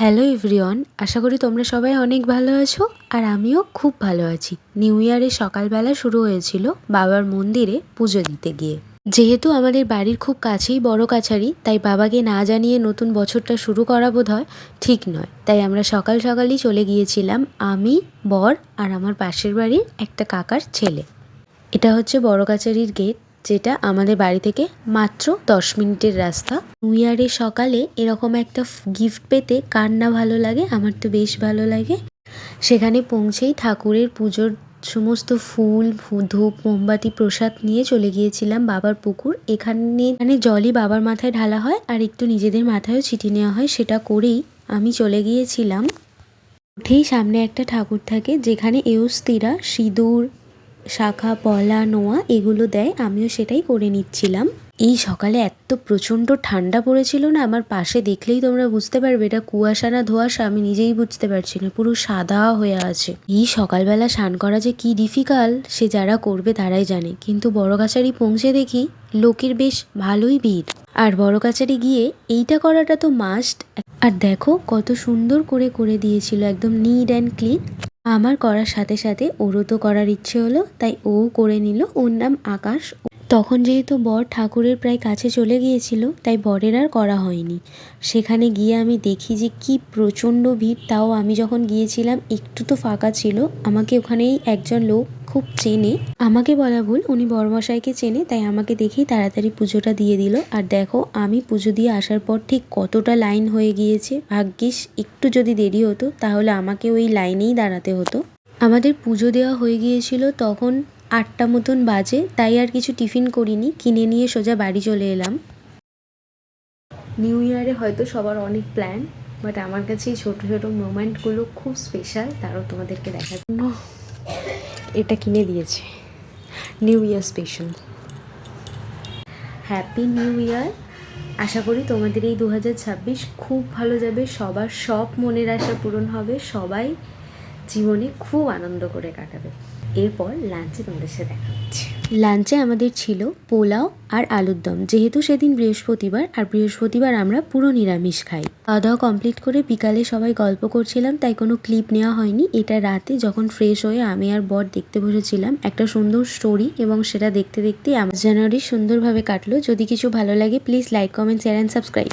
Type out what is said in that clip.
Hello everyone, আশা করি তোমরা সবাই অনেক ভালো আছো আর আমিও খুব ভালো আছি। নিউ ইয়ারের সকালবেলা শুরু হয়েছিল বাবার মন্দিরে পুজো দিতে গিয়ে। যেহেতু আমাদের বাড়ির খুব কাছেই বড় কাছারি, তাই বাবাকে না জানিয়ে নতুন বছরটা শুরু করা বোধহয় ঠিক নয়। তাই আমরা সকাল সকালই চলে গিয়েছিলাম, আমি, বর আর আমার পাশের বাড়ির একটা কাকার ছেলে। এটা হচ্ছে বড় কাছারির গেট, যেটা আমাদের বাড়ি থেকে মাত্র 10 মিনিটের রাস্তা। নিউ ইয়ারের সকালে এরকম একটা গিফট পেতে কার না ভালো লাগে, আমার তো বেশ ভালো লাগে। সেখানে পৌঁছেই ঠাকুরের পুজোর সমস্ত ফুল, ধূপ, মোমবাতি, প্রসাদ নিয়ে চলে গিয়েছিলাম বাবার পুকুর। এখানে জলই বাবার মাথায় ঢালা হয় আর একটু নিজেদের মাথায়ও ছিটিয়ে নেওয়া হয়। সেটা করেই আমি চলে গিয়েছিলাম। উঠেই সামনে একটা ঠাকুর থাকে, যেখানে এওস্তিরা, সিঁদুর, শাখা, পলা, নোয়া এগুলো দেয়। আমিও সেটাই করে নিচ্ছিলাম। এই সকালে এত প্রচণ্ড ঠান্ডা পড়েছিল না, আমার পাশে দেখলেই তোমরা বুঝতে পারবে এটা কুয়াশা না ধোঁয়াশা, আমি নিজেই বুঝতে পারছি না, পুরো সাদা হয়ে আছে। এই সকালবেলা স্নান করা যে কি ডিফিকাল্ট সে যারা করবে তারাই জানে। কিন্তু বড় কাছারি পৌঁছে দেখি লোকের বেশ ভালোই ভিড়। আর বড় কাছারি গিয়ে এইটা করাটা তো মাস্ট। আর দেখো কত সুন্দর করে করে দিয়েছিল, একদম নিট অ্যান্ড ক্লিন। আমার করার সাথে সাথে ওরও তো করার ইচ্ছে হলো, তাই ও করে নিল। ওর নাম আকাশ। তখন যেহেতু বর ঠাকুরের প্রায় কাছে চলে গিয়েছিল, তাই বরের আর করা হয়নি। সেখানে গিয়ে আমি দেখি যে কি প্রচণ্ড ভিড়। তাও আমি যখন গিয়েছিলাম একটু তো ফাঁকা ছিল। আমাকে ওখানেই একজন লোক খুব চেনে, আমাকে বলা ভুল, উনি বরমশাইকে চেনে, তাই আমাকে দেখেই তাড়াতাড়ি পুজোটা দিয়ে দিল। আর দেখো আমি পুজো দিয়ে আসার পর ঠিক কতটা লাইন হয়ে গিয়েছে। ভাগ্যিস একটু যদি দেরি হতো তাহলে আমাকে ওই লাইনেই দাঁড়াতে হতো। আমাদের পুজো দেওয়া হয়ে গিয়েছিল তখন 8টা মতন বাজে, তাই আর কিছু টিফিন করিনি, কিনে নিয়ে সোজা বাড়ি চলে এলাম। নিউ ইয়ারে হয়তো সবার অনেক প্ল্যান, বাট আমার কাছে এই ছোটো ছোটো মোমেন্টগুলো খুব স্পেশাল। তারও তোমাদেরকে দেখার জন্য এটা কিনে দিয়েছে, new year special. Happy new year. আশা করি তোমাদের এই 2026 খুব ভালো যাবে, সবার সব মনের আশা পূরণ হবে, সবাই জীবনে খুব আনন্দ করে কাটাবে। এরপর লাঞ্চে তোমাদের সাথে দেখা হচ্ছে। লাঞ্চে আমাদের ছিল পোলাও আর আলুর দম। যেহেতু সেদিন বৃহস্পতিবার, আর বৃহস্পতিবার আমরা পুরো নিরামিষ খাই। খাওয়া দাওয়া কমপ্লিট করে বিকালে সবাই গল্প করছিলাম, তাই কোনো ক্লিপ নেওয়া হয়নি। এটা রাতে যখন ফ্রেশ হয়ে আমি আর বর দেখতে বসেছিলাম একটা সুন্দর স্টোরি, এবং সেটা দেখতে দেখতে আমার জানুয়ারি সুন্দরভাবে কাটলো। যদি কিছু ভালো লাগে please like, comment, share and subscribe.